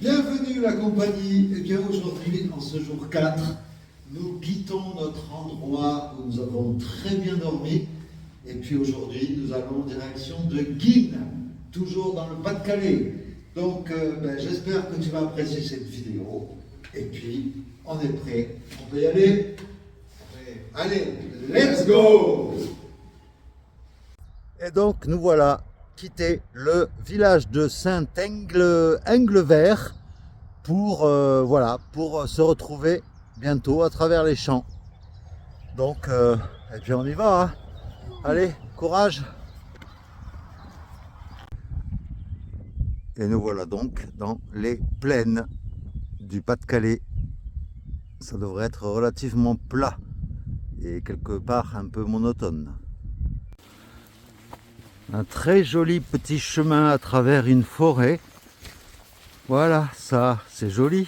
Bienvenue la compagnie. Eh bien aujourd'hui, en ce jour 4, nous quittons notre endroit où nous avons très bien dormi. Et puis aujourd'hui, nous allons en direction de Guînes, toujours dans le Pas-de-Calais. Donc j'espère que tu vas apprécier cette vidéo. Et puis, on est prêt. On peut y aller? Allez, let's go! Et donc, nous voilà quitté le village de Saint-Englevert pour se retrouver bientôt à travers les champs. Donc, et puis on y va, hein. Allez, courage! Et nous voilà donc dans les plaines du Pas-de-Calais. Ça devrait être relativement plat et quelque part un peu monotone. Un très joli petit chemin à travers une forêt. Voilà, ça c'est joli.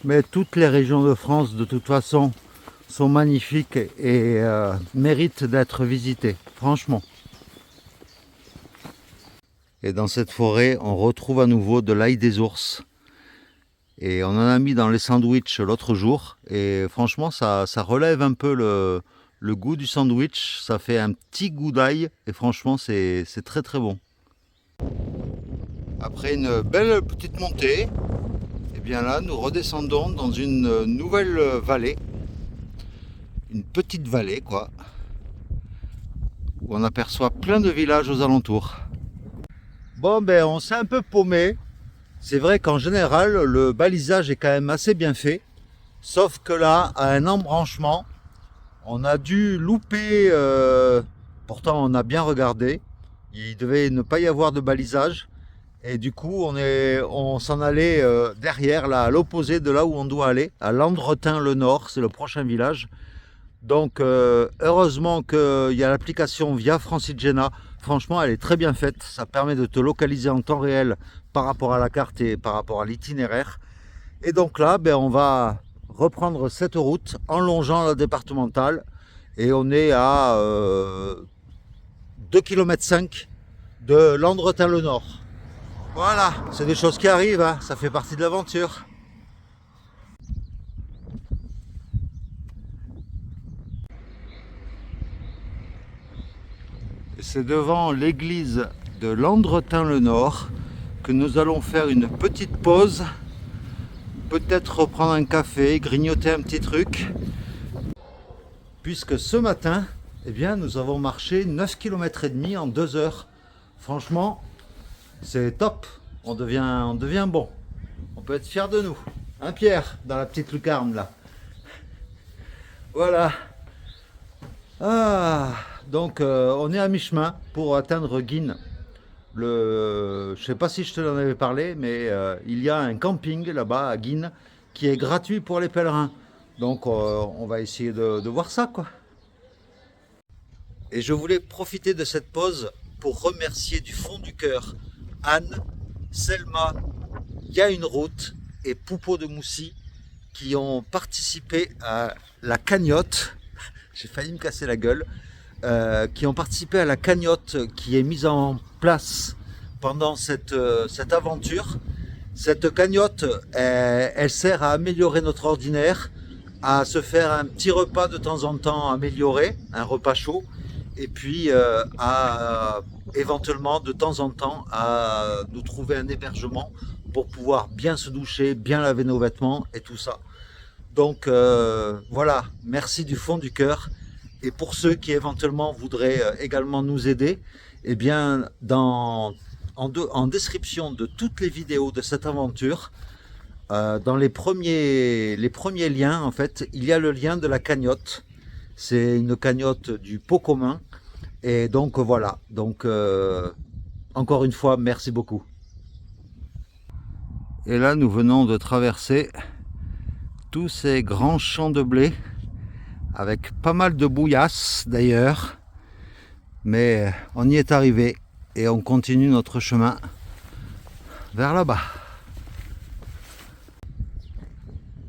Mais toutes les régions de France de toute façon sont magnifiques et méritent d'être visitées, franchement. Et dans cette forêt, on retrouve à nouveau de l'ail des ours. Et on en a mis dans les sandwichs l'autre jour. Et franchement, ça relève un peu le goût du sandwich. Ça fait un petit goût d'ail. Et franchement, c'est très très bon. Après une belle petite montée, et bien là, nous redescendons dans une nouvelle vallée. Une petite vallée, quoi. Où on aperçoit plein de villages aux alentours. Bon, on s'est un peu paumé. C'est vrai qu'en général, le balisage est quand même assez bien fait. Sauf que là, à un embranchement, on a dû louper. Pourtant, on a bien regardé. Il devait ne pas y avoir de balisage. Et du coup, on s'en allait derrière, là, à l'opposé de là où on doit aller, à Landretin-le-Nord. C'est le prochain village. Donc, heureusement qu'il y a l'application via Francigena. Franchement, elle est très bien faite. Ça permet de te localiser en temps réel par rapport à la carte et par rapport à l'itinéraire. Et donc là, on va reprendre cette route en longeant la départementale. Et on est à 2,5 km de Landretin-le-Nord. Voilà, c'est des choses qui arrivent, hein. Ça fait partie de l'aventure. C'est devant l'église de Landretin-le-Nord que nous allons faire une petite pause, peut-être reprendre un café, grignoter un petit truc, puisque ce matin, nous avons marché 9,5 km en 2 heures. Franchement, c'est top, on devient bon, on peut être fier de nous, hein Pierre, dans la petite lucarne là. Voilà. Donc on est à mi-chemin pour atteindre Guînes. Je ne sais pas si je te l'en avais parlé, mais il y a un camping là-bas à Guînes qui est gratuit pour les pèlerins. Donc on va essayer de voir ça, quoi. Et je voulais profiter de cette pause pour remercier du fond du cœur Anne, Selma, Il y a une route et Poupeau de Moussy qui ont participé à la cagnotte. J'ai failli me casser la gueule. Qui ont participé à la cagnotte qui est mise en place pendant cette aventure. Cette cagnotte, elle sert à améliorer notre ordinaire, à se faire un petit repas de temps en temps amélioré, un repas chaud, et puis à éventuellement de temps en temps à nous trouver un hébergement pour pouvoir bien se doucher, bien laver nos vêtements et tout ça. Donc voilà, merci du fond du cœur. Et pour ceux qui éventuellement voudraient également nous aider, en description de toutes les vidéos de cette aventure, dans les premiers liens, en fait, il y a le lien de la cagnotte. C'est une cagnotte du pot commun. Et donc voilà. Donc encore une fois, merci beaucoup. Et là, nous venons de traverser tous ces grands champs de blé, avec pas mal de bouillasse d'ailleurs, mais on y est arrivé et on continue notre chemin vers là-bas.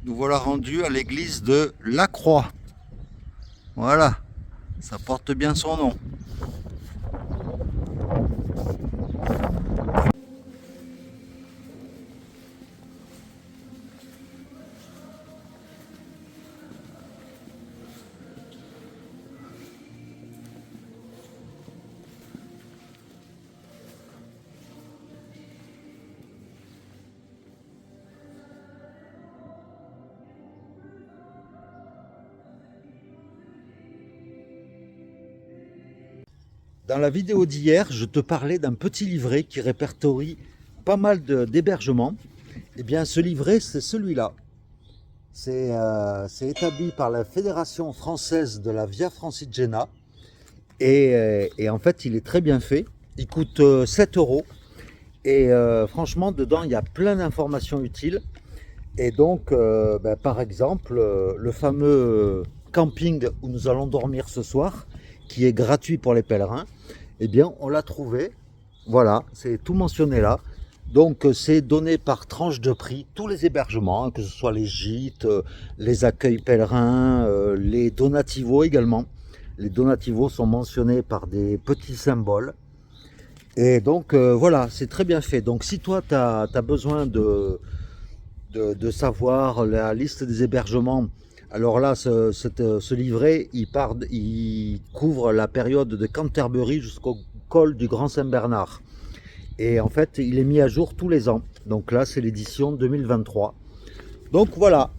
Nous voilà rendus à l'église de La Croix. Voilà, ça porte bien son nom. Dans la vidéo d'hier, je te parlais d'un petit livret qui répertorie pas mal d'hébergements. Eh bien, ce livret, c'est celui-là. C'est établi par la Fédération française de la Via Francigena. Et en fait, il est très bien fait. Il coûte 7 euros. Et franchement, dedans, il y a plein d'informations utiles. Et donc, par exemple, le fameux camping où nous allons dormir ce soir, qui est gratuit pour les pèlerins, eh bien, on l'a trouvé. Voilà, c'est tout mentionné là. Donc, c'est donné par tranche de prix, tous les hébergements, hein, que ce soit les gîtes, les accueils pèlerins, les donativos également. Les donativos sont mentionnés par des petits symboles. Et donc, voilà, c'est très bien fait. Donc, si toi, tu as besoin de savoir la liste des hébergements, alors là, ce livret, il couvre la période de Canterbury jusqu'au col du Grand Saint-Bernard. Et en fait, il est mis à jour tous les ans. Donc là, c'est l'édition 2023. Donc voilà,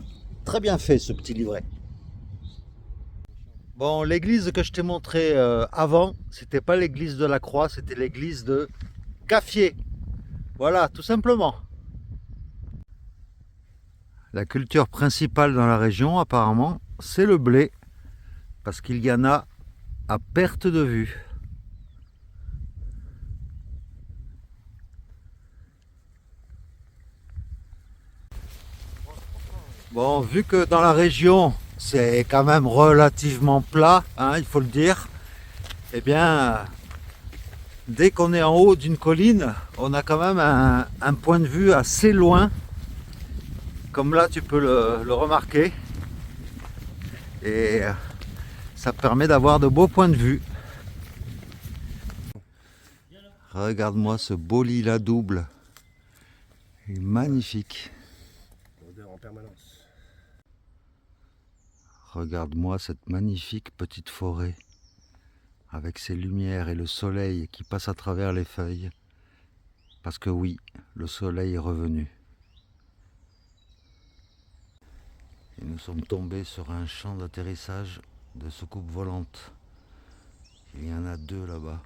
très bien fait ce petit livret. Bon, l'église que je t'ai montré avant, c'était pas l'église de la Croix, c'était l'église de Caffier. Voilà, tout simplement. La culture principale dans la région, apparemment, c'est le blé, parce qu'il y en a à perte de vue. Bon, vu que dans la région, c'est quand même relativement plat, hein, il faut le dire, eh bien, dès qu'on est en haut d'une colline, on a quand même un point de vue assez loin, comme là tu peux le remarquer, et ça permet d'avoir de beaux points de vue. Regarde-moi ce beau lilas double, il est magnifique. Odeur en permanence. Regarde-moi cette magnifique petite forêt, avec ses lumières et le soleil qui passe à travers les feuilles. Parce que oui, le soleil est revenu. Et nous sommes tombés sur un champ d'atterrissage de soucoupes volantes. Il y en a 2 là-bas.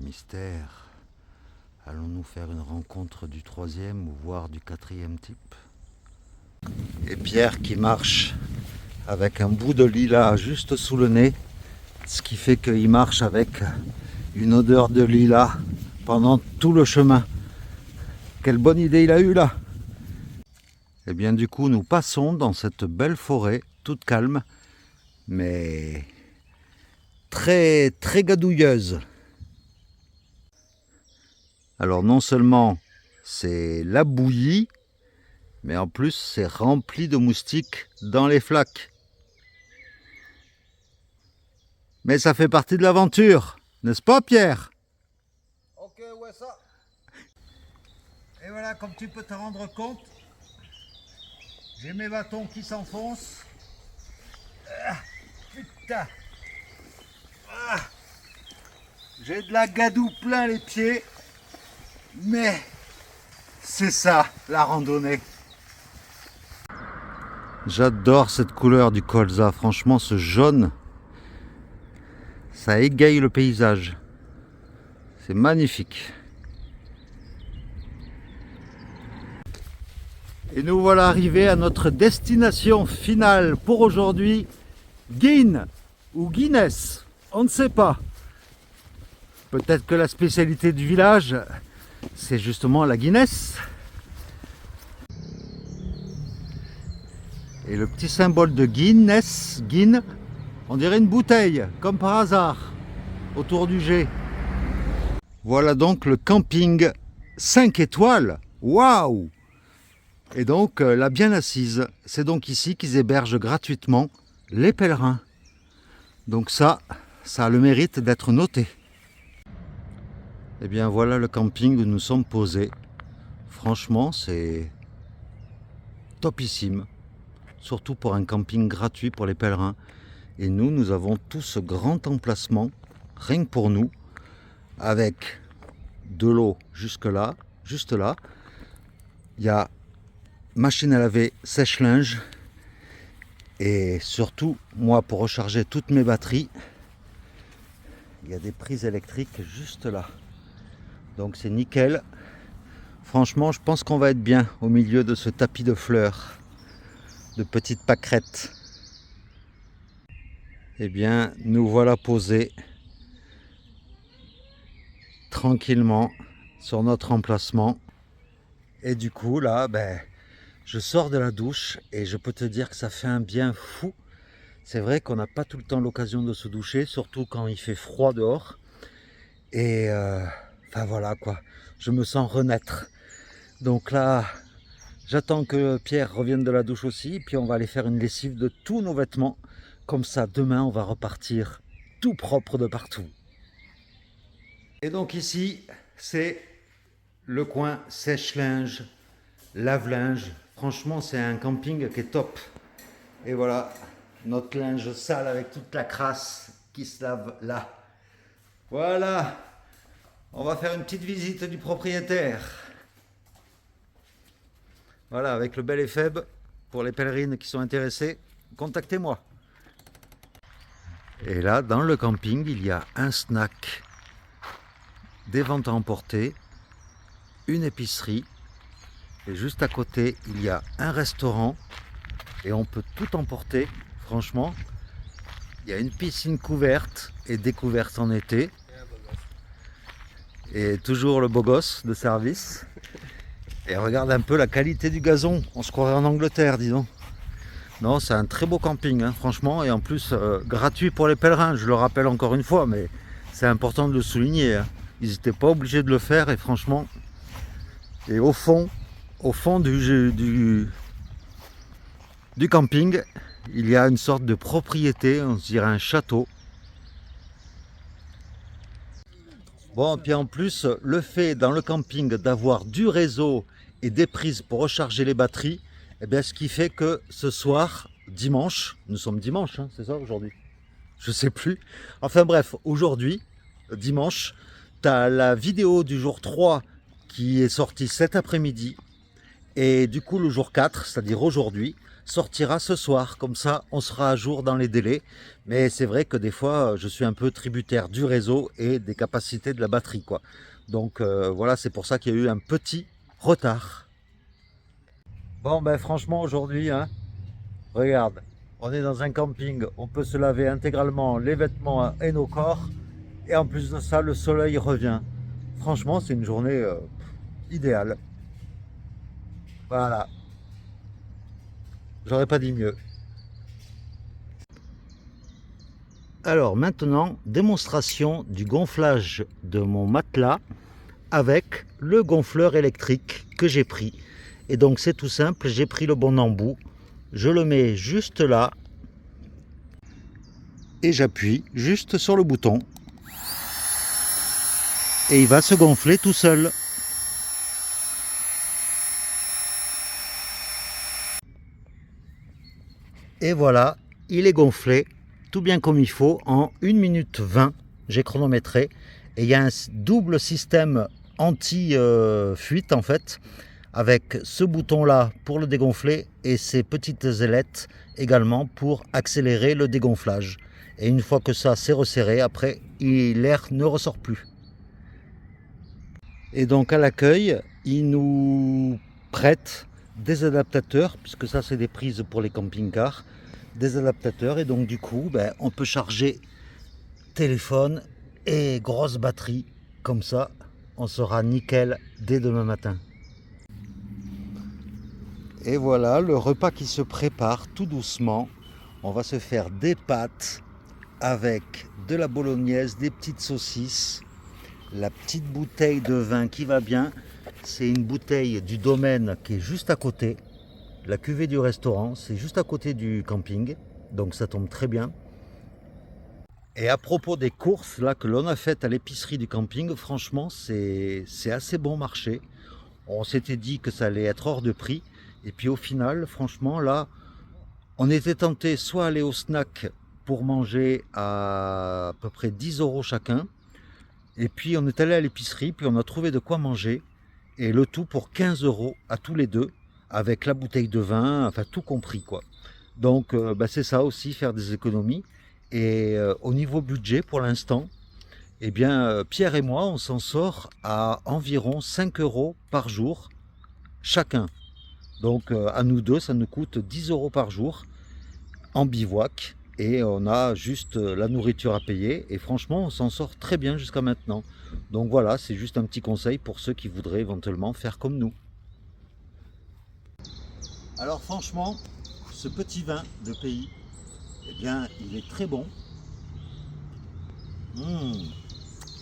Mystère. Allons-nous faire une rencontre du 3e ou voire du 4e type? Et Pierre qui marche avec un bout de lilas juste sous le nez, ce qui fait qu'il marche avec une odeur de lilas pendant tout le chemin. Quelle bonne idée il a eu là! Et bien du coup nous passons dans cette belle forêt toute calme mais très très gadouilleuse. Alors non seulement c'est la bouillie, mais en plus c'est rempli de moustiques dans les flaques. Mais ça fait partie de l'aventure, n'est-ce pas Pierre? Ok, ouais ça. Et voilà, comme tu peux te rendre compte, j'ai mes bâtons qui s'enfoncent. Ah, putain. Ah, j'ai de la gadoue plein les pieds. Mais c'est ça, la randonnée. J'adore cette couleur du colza. Franchement, ce jaune, ça égaye le paysage. C'est magnifique. Et nous voilà arrivés à notre destination finale pour aujourd'hui, Guînes ou Guinness, on ne sait pas. Peut-être que la spécialité du village, c'est justement la Guinness. Et le petit symbole de Guinness, Guin, on dirait une bouteille, comme par hasard, autour du G. Voilà donc le camping 5 étoiles. Waouh! Et donc la Bien Assise, c'est donc ici qu'ils hébergent gratuitement les pèlerins. Donc ça a le mérite d'être noté. Et bien voilà le camping où nous sommes posés. Franchement, c'est topissime. Surtout pour un camping gratuit pour les pèlerins. Et nous avons tout ce grand emplacement, rien que pour nous, avec de l'eau jusque là, juste là. Il y a machine à laver, sèche-linge. Et surtout, moi, pour recharger toutes mes batteries, il y a des prises électriques juste là. Donc c'est nickel. Franchement, je pense qu'on va être bien au milieu de ce tapis de fleurs, de petites pâquerettes. Eh bien, nous voilà posés tranquillement sur notre emplacement. Et du coup, là, je sors de la douche et je peux te dire que ça fait un bien fou. C'est vrai qu'on n'a pas tout le temps l'occasion de se doucher, surtout quand il fait froid dehors. Et enfin voilà quoi, je me sens renaître. Donc là, j'attends que Pierre revienne de la douche aussi, puis on va aller faire une lessive de tous nos vêtements. Comme ça, demain, on va repartir tout propre de partout. Et donc ici, c'est le coin sèche-linge, lave-linge. Franchement, c'est un camping qui est top. Et voilà, notre linge sale avec toute la crasse qui se lave là. Voilà, on va faire une petite visite du propriétaire. Voilà, avec le bel Epheb, pour les pèlerines qui sont intéressées, contactez-moi. Et là, dans le camping, il y a un snack, des ventes à emporter, une épicerie, et juste à côté, il y a un restaurant, et on peut tout emporter, franchement. Il y a une piscine couverte et découverte en été, et toujours le beau gosse de service. Et regarde un peu la qualité du gazon, on se croirait en Angleterre, dis donc. Non, c'est un très beau camping, hein, franchement, et en plus gratuit pour les pèlerins, je le rappelle encore une fois, mais c'est important de le souligner. Hein. Ils n'étaient pas obligés de le faire, et franchement, et au fond du camping, il y a une sorte de propriété, on dirait un château. Bon, puis en plus, le fait dans le camping d'avoir du réseau et des prises pour recharger les batteries, eh bien, ce qui fait que ce soir, dimanche, nous sommes dimanche, hein, c'est ça aujourd'hui? Je sais plus. Enfin bref, aujourd'hui, dimanche, tu as la vidéo du jour 3 qui est sortie cet après-midi. Et du coup, le jour 4, c'est-à-dire aujourd'hui, sortira ce soir. Comme ça, on sera à jour dans les délais. Mais c'est vrai que des fois, je suis un peu tributaire du réseau et des capacités de la batterie, quoi. Donc voilà, c'est pour ça qu'il y a eu un petit retard. Bon, franchement, aujourd'hui, hein, regarde, on est dans un camping, on peut se laver intégralement les vêtements et nos corps. Et en plus de ça, le soleil revient. Franchement, c'est une journée idéale. Voilà, j'aurais pas dit mieux. Alors maintenant, démonstration du gonflage de mon matelas avec le gonfleur électrique que j'ai pris. Et donc c'est tout simple, j'ai pris le bon embout, je le mets juste là et j'appuie juste sur le bouton. Et il va se gonfler tout seul. Et voilà, il est gonflé tout bien comme il faut en 1 minute 20. J'ai chronométré. Et il y a un double système anti-fuite en fait, avec ce bouton là pour le dégonfler et ces petites ailettes également pour accélérer le dégonflage. Et une fois que ça s'est resserré, après l'air ne ressort plus. Et donc à l'accueil, ils nous prêtent des adaptateurs, puisque ça c'est des prises pour les camping-cars, des adaptateurs, et donc du coup on peut charger téléphone et grosse batterie, comme ça on sera nickel dès demain matin. Et voilà le repas qui se prépare tout doucement. On va se faire des pâtes avec de la bolognaise, des petites saucisses, la petite bouteille de vin qui va bien. C'est une bouteille du domaine qui est juste à côté. La cuvée du restaurant, c'est juste à côté du camping. Donc ça tombe très bien. Et à propos des courses là que l'on a faites à l'épicerie du camping, franchement c'est assez bon marché. On s'était dit que ça allait être hors de prix. Et puis au final, franchement là, on était tenté soit aller au snack pour manger à peu près 10 € chacun. Et puis on est allé à l'épicerie, puis on a trouvé de quoi manger. Et le tout pour 15 € à tous les deux, avec la bouteille de vin, enfin tout compris quoi. Donc c'est ça aussi, faire des économies. Et au niveau budget pour l'instant, eh bien Pierre et moi, on s'en sort à environ 5 € par jour chacun. Donc à nous deux, ça nous coûte 10 € par jour en bivouac et on a juste la nourriture à payer et franchement on s'en sort très bien jusqu'à maintenant. Donc voilà, c'est juste un petit conseil pour ceux qui voudraient éventuellement faire comme nous. Alors franchement, ce petit vin de pays, eh bien il est très bon.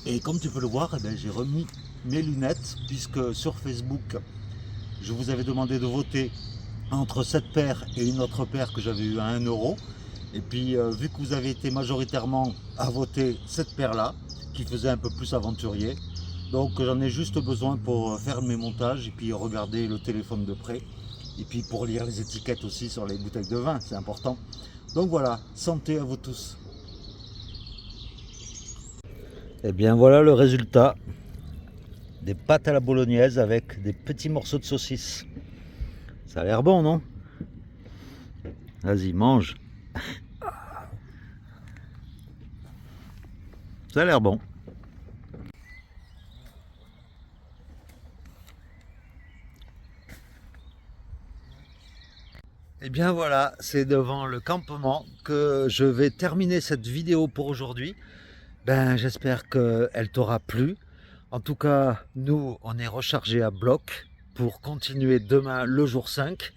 Et comme tu peux le voir, eh bien, j'ai remis mes lunettes puisque sur Facebook je vous avais demandé de voter entre cette paire et une autre paire que j'avais eu à 1 €. Et puis vu que vous avez été majoritairement à voter cette paire là, qui faisait un peu plus aventurier, donc j'en ai juste besoin pour faire mes montages et puis regarder le téléphone de près. Et puis pour lire les étiquettes aussi sur les bouteilles de vin, c'est important. Donc voilà, santé à vous tous. Et bien voilà le résultat. Des pâtes à la bolognaise avec des petits morceaux de saucisse. Ça a l'air bon, non? Vas-y, mange. Ça a l'air bon. Et bien voilà, c'est devant le campement que je vais terminer cette vidéo pour aujourd'hui. Ben, j'espère qu'elle t'aura plu. En tout cas, nous, on est rechargés à bloc pour continuer demain le jour 5.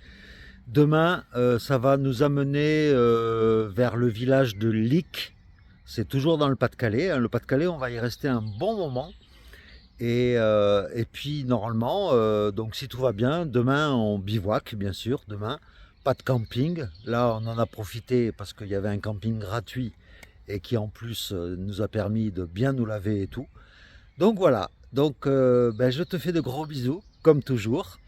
Demain, ça va nous amener vers le village de Lic. C'est toujours dans le Pas-de-Calais. Le Pas-de-Calais, on va y rester un bon moment. Et puis, normalement, donc si tout va bien, demain, on bivouac, bien sûr. Demain, pas de camping. Là, on en a profité parce qu'il y avait un camping gratuit et qui, en plus, nous a permis de bien nous laver et tout. Donc voilà, donc ben, je te fais de gros bisous, comme toujours.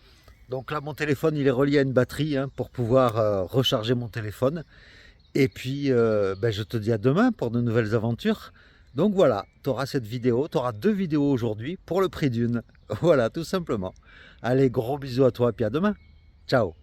Donc là, mon téléphone, il est relié à une batterie pour pouvoir recharger mon téléphone. Et puis, ben, je te dis à demain pour de nouvelles aventures. Donc voilà, tu auras cette vidéo, tu auras 2 vidéos aujourd'hui pour le prix d'une. Voilà, tout simplement. Allez, gros bisous à toi et puis à demain. Ciao.